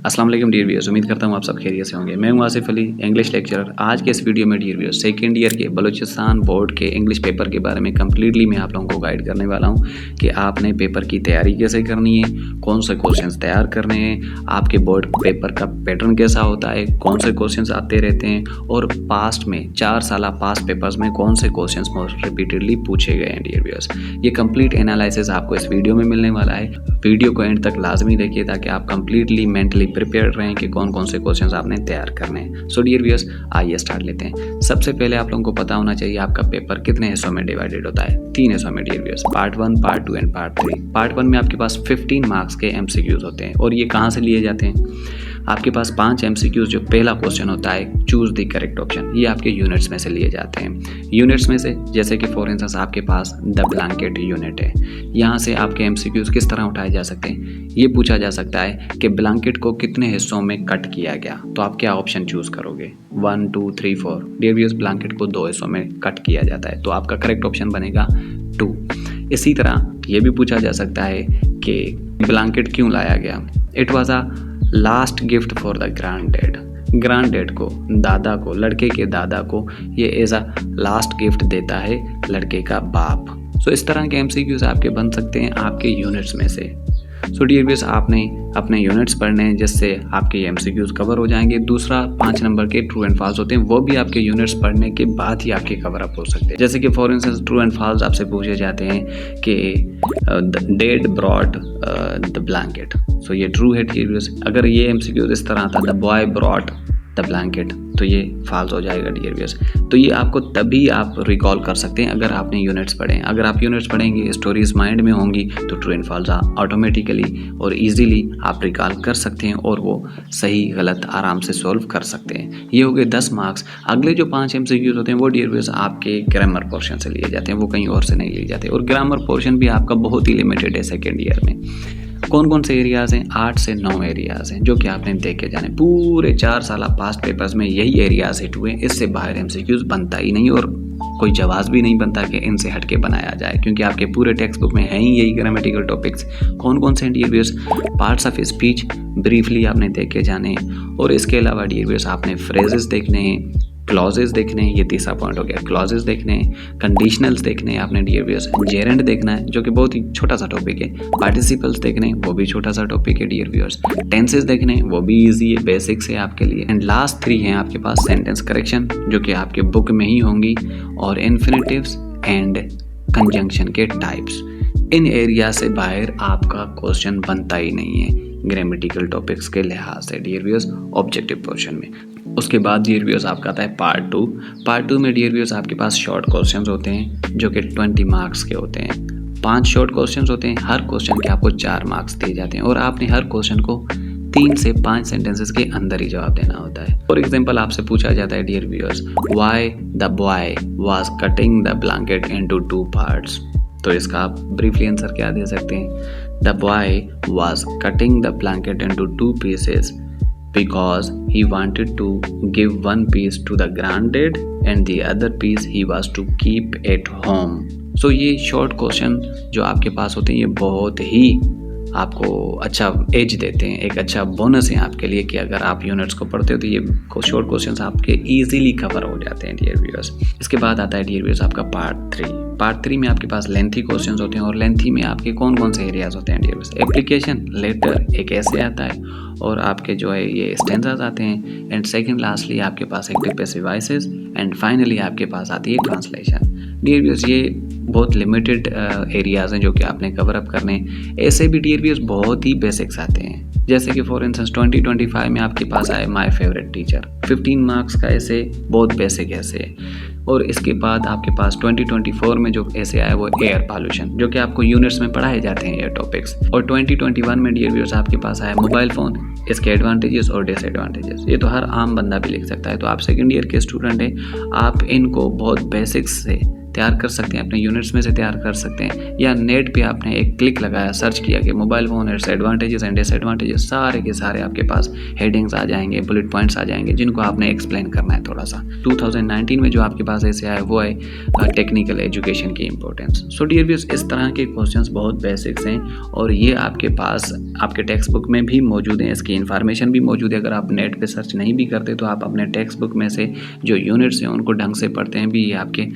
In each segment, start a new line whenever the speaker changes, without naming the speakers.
अस्सलाम वालेकुम dear viewers, उम्मीद करता हूँ आप सब खैरियत से होंगे। मैं हूँ आसिफ अली, इंग्लिश लेक्चरर। आज के इस वीडियो में डियर व्यूअर्स सेकेंड ईयर के बलूचिस्तान बोर्ड के इंग्लिश पेपर के बारे में कम्प्लीटली मैं आप लोगों को गाइड करने वाला हूँ कि आपने पेपर की तैयारी कैसे करनी है, कौन से क्वेश्चंस तैयार करने हैं, आपके बोर्ड पेपर का पैटर्न कैसा होता है, कौन से क्वेश्चंस आते रहते हैं और पास्ट में 4 साल पास्ट पेपर्स में कौन से क्वेश्चंस मोस्ट रिपीटेडली पूछे गए हैं डियर व्यूअर्स। ये कंप्लीट एनालिसिस आपको इस वीडियो में मिलने वाला है। वीडियो को एंड तक लाजमी देखिए ताकि आप कंप्लीटली मेंटली प्रिपेयर रहें कि कौन कौन से क्वेश्चंस आपने तैयार करने हैं। सो डियर व्यूअर्स, आइए स्टार्ट लेते हैं। सबसे पहले आप लोगों को पता होना चाहिए आपका पेपर कितने हिस्सों में डिवाइडेड होता है। 3 हिस्सों में dear viewers, part 1, part 2 and part 3। Part 1 में आपके पास 15 मार्क्स के एमसीक्यूज होते हैं और ये कहाँ से लिए जाते हैं। आपके पास 5 एमसीक्यूज, जो पहला क्वेश्चन होता है चूज द करेक्ट ऑप्शन, ये आपके यूनिट्स में से लिए जाते हैं। यूनिट्स में से जैसे कि फॉर इंस्टेंस आपके पास द ब्लैंकेट यूनिट है, यहाँ से आपके एमसीक्यूज किस तरह उठाए जा सकते हैं। ये पूछा जा सकता है कि ब्लैंकेट को कितने हिस्सों में कट किया गया, तो आप क्या ऑप्शन चूज करोगे, 1, 2, 3, 4। डियर व्यूअर्स, ब्लैंकेट को 2 हिस्सों में कट किया जाता है, तो आपका करेक्ट ऑप्शन बनेगा 2। इसी तरह ये भी पूछा जा सकता है कि ब्लैंकेट क्यों लाया गया। It was a last gift for the grand dad को, दादा को, लड़के के दादा को ये एज अ लास्ट गिफ्ट देता है लड़के का बाप। सो इस तरह के एमसीक्यूज आपके बन सकते हैं आपके यूनिट्स में से। सो डियर व्यूअर्स, आपने अपने यूनिट्स पढ़ने हैं जिससे आपके एमसीक्यूज कवर हो जाएंगे। दूसरा 5 नंबर के ट्रू एंड फॉल्स होते हैं, वो भी आपके यूनिट्स पढ़ने के बाद ही आपके कवर अप हो सकते हैं। जैसे कि for instance true and false आपसे पूछे जाते हैं कि dad brought the blanket, so ये ट्रू है डियर व्यूअर्स। अगर ये एमसीक्यूज इस तरह था the boy brought the blanket, तो ये फॉल्स हो जाएगा डियर व्यूअर्स। तो ये आपको तभी आप रिकॉल कर सकते हैं अगर आपने यूनिट्स पढ़े। अगर आप यूनिट्स पढ़ेंगे, स्टोरीज माइंड में होंगी, तो ट्रू एंड फॉल्स ऑटोमेटिकली और इजीली आप रिकॉल कर सकते हैं और वो सही गलत आराम से सॉल्व कर सकते हैं। ये हो गए 10 मार्क्स। अगले जो 5 एमसीक्यूज होते हैं वो डियर व्यूअर्स आपके ग्रामर पोर्शन से लिए जाते हैं, वो कहीं और से नहीं लिए जाते। और ग्रामर पोर्शन भी आपका बहुत ही लिमिटेड है सेकेंड ईयर में। कौन कौन से एरियाज़ हैं, 8 से 9 एरियाज़ हैं जो कि आपने देखे जाने। पूरे 4 साल पास्ट पेपर्स में यही एरियाज हिट हुए, इससे बाहर एमसीक्यूज बनता ही नहीं और कोई जवाब भी नहीं बनता कि इनसे हट के बनाया जाए, क्योंकि आपके पूरे टेक्स्ट बुक में है ही यही ग्रामेटिकल टॉपिक्स। कौन कौन से dear viewers, parts of speech briefly आपने देखे जाने हैं और इसके अलावा डियर व्यूअर्स आपने फ्रेजेस देखने हैं, क्लॉजेस देखने हैं, ये तीसरा पॉइंट हो गया। क्लॉजेस देखने हैं, कंडीशनल्स देखने हैं आपने डियर व्यूअर्स, जेरेंड देखना है जो कि बहुत ही छोटा सा टॉपिक है, पार्टिसिपल्स देखने हैं, वो भी छोटा सा टॉपिक है डियर व्यूअर्स, टेंसेस देखने हैं, वो भी इजी है, बेसिक्स है आपके लिए। एंड लास्ट 3 हैं आपके पास सेंटेंस करेक्शन जो कि आपके बुक में ही होंगी, और इन्फिनेटिव्स एंड कंजंक्शन के टाइप्स। इन एरिया से बाहर आपका क्वेश्चन बनता ही नहीं है ग्रामेटिकल टॉपिक्स के लिहाज से डियर व्यूअर्स ऑब्जेक्टिव पोर्शन में। उसके बाद डियर व्यूअर्स आपका आता है पार्ट 2। पार्ट 2 में डियर व्यूअर्स आपके पास शॉर्ट क्वेश्चंस होते हैं जो कि 20 मार्क्स के होते हैं। 5 शॉर्ट क्वेश्चंस होते हैं, हर क्वेश्चन के आपको 4 मार्क्स दिए जाते हैं और आपने हर क्वेश्चन को 3 से 5 सेंटेंसेस के अंदर ही जवाब देना होता है। फॉर एग्जाम्पल आपसे पूछा जाता है dear viewers, why the boy was cutting the blanket into 2 parts, तो इसका आप ब्रीफली आंसर क्या दे सकते हैं, the boy was cutting the blanket into 2 pieces because he wanted to give one piece to the granddad and the other piece he was to keep at home। So ये short question जो आपके पास होते हैं ये बहुत ही आपको अच्छा as देते हैं, एक अच्छा बोनस है आपके लिए कि अगर आप यूनिट्स को पढ़ते हो तो ये शॉर्ट क्वेश्चंस आपके इजीली कवर हो जाते हैं डियर व्यूअर्स। इसके बाद आता है डियर व्यूअर्स आपका पार्ट 3। पार्ट 3 में आपके पास लेंथी क्वेश्चंस होते हैं और लेंथी में आपके कौन कौन से एरियाज होते हैं डियर व्यूअर्स, एप्लीकेशन, लेटर, एक ऐसे आता है और आपके जो है ये स्टेंजास आते हैं। एंड सेकंड लास्टली आपके पास active passive voices and finally आपके पास आती है ट्रांसलेशन। डियर व्यूअर्स, ये बहुत लिमिटेड एरियाज हैं जो कि आपने कवर अप करने। ऐसे भी डियर व्यूअर्स बहुत ही बेसिक्स आते हैं, जैसे कि फॉर इंस्टेंस 2025 में आपके पास आए माय फेवरेट टीचर, 15 मार्क्स का ऐसे बहुत बेसिक ऐसे है। और इसके बाद आपके पास 2024 में जो ऐसे आया वो एयर पॉल्यूशन, जो कि आपको यूनिट्स में पढ़ाए जाते हैं एयर टॉपिक्स। और 2021 में डियर व्यूअर्स आपके पास आया मोबाइल फ़ोन, इसके एडवांटेजेस और डिसएडवांटेजेस। ये तो हर आम बंदा भी लिख सकता है, तो आप सेकेंड ईयर के स्टूडेंट हैं, आप इनको बहुत बेसिक्स से तैयार कर सकते हैं, अपने यूनिट्स में से तैयार कर सकते हैं, या नेट पे आपने एक क्लिक लगाया, सर्च किया कि mobile phone its advantages and disadvantages, सारे के सारे आपके पास हेडिंग्स आ जाएंगे, बुलेट पॉइंट्स आ जाएंगे, जिनको आपने एक्सप्लेन करना है थोड़ा सा। 2019 में जो आपके पास ऐसे आए वो है टेक्निकल एजुकेशन की इंपॉर्टेंस। सो डियर व्यूअर्स, इस तरह के क्वेश्चंस बहुत बेसिक्स हैं और ये आपके पास आपके टेक्स्ट बुक में भी मौजूद हैं, इसकी इन्फॉर्मेशन भी मौजूद है। अगर आप नेट पे सर्च नहीं भी करते तो आप अपने टेक्स्ट बुक में से जो यूनिट्स हैं उनको ढंग से पढ़ते हैं भी, ये आपके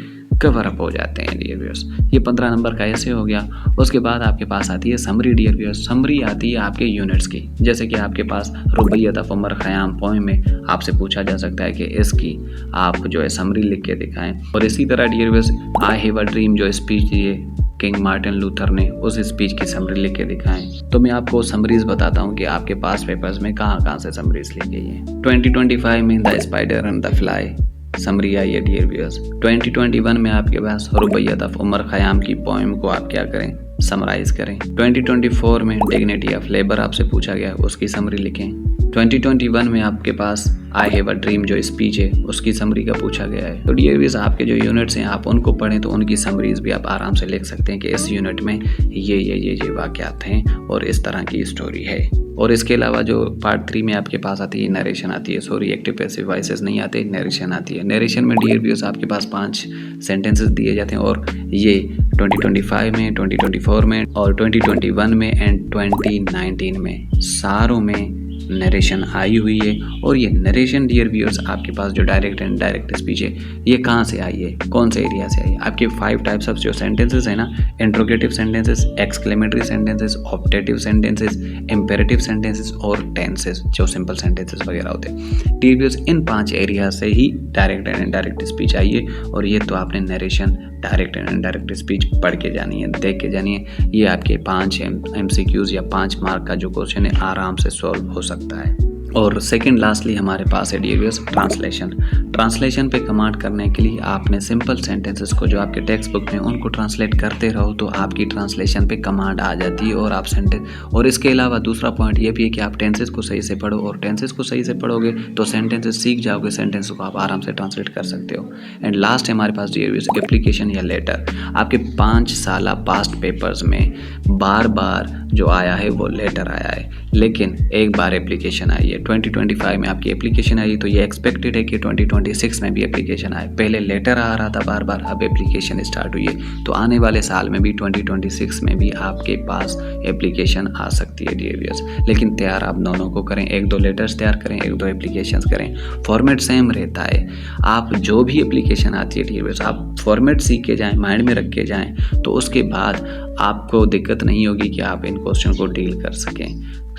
कवर अप हो जाते हैं डियर व्यूअर्स। ये 15 नंबर का ऐसे हो गया। उसके बाद आपके पास आती है समरी डियर व्यूअर्स। समरी आती है आपके यूनिट्स की, जैसे कि आपके पास Rubaiyat of Omar Khayyam poem में आपसे पूछा जा सकता है कि इसकी आप जो है समरी लिख के दिखाएं। और इसी तरह dear viewers, I have a dream जो स्पीच दिए किंग मार्टिन लूथर ने, उस स्पीच की समरी लिख के दिखाएं। तो मैं आपको समरीज बताता हूँ कि आपके पास पेपर्स में कहाँ कहाँ से समरीज लिखी गई है। 2025 में the spider and the fly summary आई है डियर व्यूअर्स। 2021 में आपके पास रुबैयत ऑफ उमर खयाम की पोएम को आप क्या करें, समराइज करें। 2024 में डिग्निटी ऑफ लेबर आपसे पूछा गया, उसकी समरी लिखें। 2021 में आपके पास आई हैव अ ड्रीम जो स्पीच है उसकी समरी का पूछा गया है। तो डियर व्यूअर्स, आपके जो यूनिट्स हैं आप उनको पढ़ें तो उनकी समरीज भी आप आराम से लिख सकते हैं कि इस यूनिट में ये वाक़यात हैं और इस तरह की स्टोरी है। और इसके अलावा जो पार्ट 3 में आपके पास आती है नरेशन आती है, सॉरी एक्टिव पैसिव वॉइसेस नहीं आते, नरेशन आती है। नरेशन में डियर व्यूअर्स आपके पास 5 सेंटेंसेस दिए जाते हैं और ये 2025 में, 2024 में और 2021 में एंड 2019 में सारों में नरेशन आई हुई है। और ये नरेशन डियर व्यूअर्स आपके पास जो डायरेक्ट एंड इनडायरेक्ट स्पीच है ये कहाँ से आई है, कौन से एरिया से आई है। आपके 5 टाइप्स ऑफ जो सेंटेंसेस है ना, interrogative sentences, exclamatory sentences, optative sentences, imperative sentences और टेंसेस जो सिंपल सेंटेंसेस वगैरह होते हैं। डियर व्यूअर्स, इन 5 एरिया से ही डायरेक्ट एंड इनडायरेक्ट स्पीच आई है और ये तो आपने narration, direct and indirect speech पढ़ के जानी है, देख के जानी है। ये आपके 5 MCQs या 5 मार्क का जो क्वेश्चन है आराम से सॉल्व हो सकता है। और सेकंड लास्टली हमारे पास है डियर व्यूअर्स ट्रांसलेशन। ट्रांसलेशन पे कमांड करने के लिए आपने सिंपल सेंटेंसेस को जो आपके टेक्स्ट बुक में उनको ट्रांसलेट करते रहो तो आपकी ट्रांसलेशन पे कमांड आ जाती है और आप सेंटेंस। और इसके अलावा दूसरा पॉइंट ये भी है कि आप टेंसेस को सही से पढ़ो और टेंसेस को सही से पढ़ोगे तो सेंटेंसेस सीख जाओगे, सेंटेंस को आप आराम से ट्रांसलेट कर सकते हो। एंड लास्ट है हमारे पास डियर व्यूअर्स एप्लीकेशन या लेटर। आपके 5 साल पास्ट पेपर्स में बार बार जो आया है वो लेटर आया है, लेकिन एक बार एप्लीकेशन आई है। 2025 में आपकी एप्लीकेशन आई तो ये एक्सपेक्टेड है कि 2026 में भी एप्लीकेशन आए। पहले लेटर आ रहा था बार बार, अब एप्लीकेशन स्टार्ट हुई है तो आने वाले साल में भी 2026 में भी आपके पास एप्लीकेशन आ सकती है डियर व्यूअर्स। लेकिन तैयार आप दोनों को करें, 1-2 लेटर्स तैयार करें, 1-2 एप्लीकेशंस करें। फॉर्मेट सेम रहता है। आप जो भी एप्लीकेशन आती है डियर व्यूअर्स आप फॉर्मेट सीख के जाएँ, माइंड में रख के जाएँ, तो उसके बाद आपको दिक्कत नहीं होगी कि आप इन क्वेश्चन को डील कर सकें।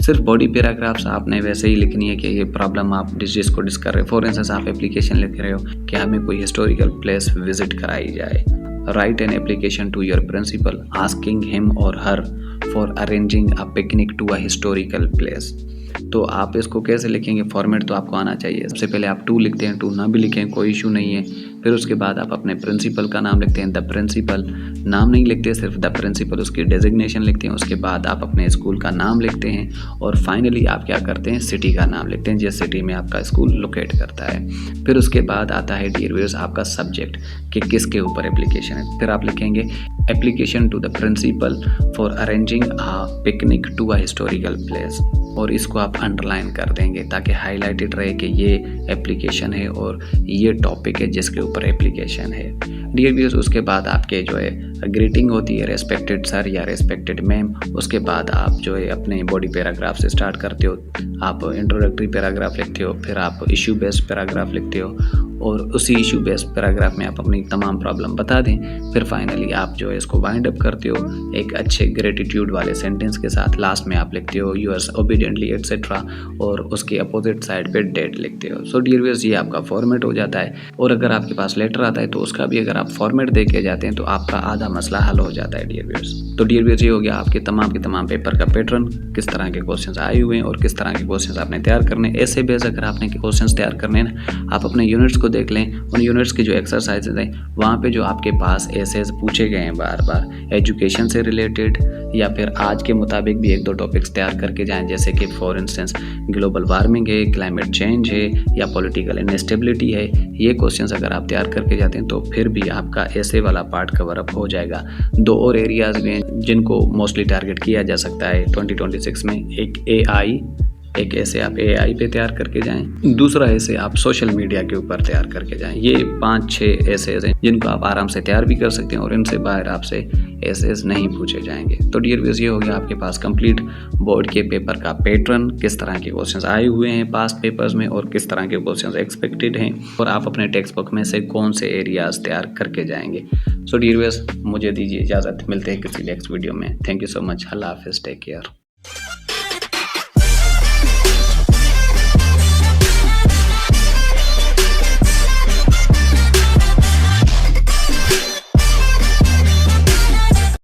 सिर्फ बॉडी पैराग्राफ्स आपने वैसे ही लिखनी है कि ये प्रॉब्लम आप जिसको डिस्कस कर रहे हो। फॉर इंस्टेंस आप एप्लीकेशन लिख रहे हो कि हमें कोई हिस्टोरिकल प्लेस विजिट कराई जाए। Write an application to your principal asking him or her for arranging a picnic to a historical place. तो आप इसको कैसे लिखेंगे, फॉर्मेट तो आपको आना चाहिए। सबसे पहले आप टू लिखते हैं, टू ना भी लिखें कोई इशू नहीं है। फिर उसके बाद आप अपने प्रिंसिपल का नाम लिखते हैं, द प्रिंसिपल। नाम नहीं लिखते, सिर्फ द प्रिंसिपल, उसकी डेजिग्नेशन लिखते हैं। उसके बाद आप अपने स्कूल का नाम लिखते हैं और फाइनली आप क्या करते हैं, सिटी का नाम लिखते हैं जिस सिटी में आपका स्कूल लोकेट करता है। फिर उसके बाद आता है डियर व्यूअर्स आपका सब्जेक्ट कि किसके ऊपर एप्लीकेशन है। फिर आप लिखेंगे application to the principal for arranging a picnic to a historical place, और इसको आप अंडरलाइन कर देंगे ताकि हाईलाइटेड रहे कि ये एप्लीकेशन है और ये टॉपिक है जिसके ऊपर एप्लीकेशन है। डियर व्यूअर्स, उसके बाद आपके जो है ग्रीटिंग होती है, रेस्पेक्टेड सर या रेस्पेक्टेड मैम। उसके बाद आप जो है अपने बॉडी पैराग्राफ से स्टार्ट करते हो, आप इंट्रोडक्टरी पैराग्राफ लिखते हो, फिर आप इशू बेस्ड पैराग्राफ लिखते हो और उसी इशू बेस्ड पैराग्राफ में आप अपनी तमाम प्रॉब्लम बता दें। फिर फाइनली आप जो है इसको वाइंड अप करते हो एक अच्छे ग्रेटिट्यूड वाले सेंटेंस के साथ। लास्ट में आप लिखते हो यूअर्स ओबीडियंटली एटसेट्रा और उसके अपोजिट साइड पे डेट लिखते हो। सो डियर व्यूअर्स, ये आपका फॉर्मेट हो जाता है। और अगर आपके पास लेटर आता है तो उसका भी अगर आप फॉर्मेट दे के जाते हैं तो आपका आधा मसला हल हो जाता है डियर व्यूअर्स। तो डियर व्यूअर्स, ये हो गया आपके तमाम पेपर का पैटर्न, किस तरह के क्वेश्चंस आए हुए हैं और किस तरह के क्वेश्चंस आपने तैयार करने। ऐसे बेस अगर आपने क्वेश्चंस तैयार करने हैं ना, आप अपने यूनिट्स को देख लें, उन यूनिट्स की जो एक्सरसाइजेज हैं वहाँ पे जो आपके पास एसेज पूछे गए हैं बार बार एजुकेशन से रिलेटेड या फिर आज के मुताबिक भी 1-2 टॉपिक्स तैयार करके जाएं, जैसे कि फॉर इंस्टेंस ग्लोबल वार्मिंग है, क्लाइमेट चेंज है या पॉलिटिकल इनस्टेबिलिटी है। ये क्वेश्चंस अगर आप तैयार करके जाते हैं तो फिर भी आपका ऐसे वाला पार्ट कवर अप हो जाएगा। 2 और एरियाज़ में जिनको मोस्टली टारगेट किया जा सकता है 2026 में, एक एआई, एक ऐसे आप एआई पे तैयार करके जाएं, दूसरा ऐसे आप सोशल मीडिया के ऊपर तैयार करके जाएं। ये 5-6 ऐसे हैं जिनको आप आराम से तैयार भी कर सकते हैं और इनसे बाहर आपसे ऐसे नहीं पूछे जाएंगे। तो डियर व्यूअर्स, ये हो गया आपके पास कंप्लीट बोर्ड के पेपर का पैटर्न, किस तरह के क्वेश्चंस आए हुए हैं पास्ट पेपर्स में और किस तरह के क्वेश्चंस एक्सपेक्टेड हैं और आप अपने टेक्स्ट बुक में से कौन से एरियाज तैयार करके जाएंगे। सो डियर व्यूअर्स, मुझे दीजिए इजाज़त, मिलते हैं किसी नेक्स्ट वीडियो में। थैंक यू सो मच, अल्लाह हाफिज़, टेक केयर।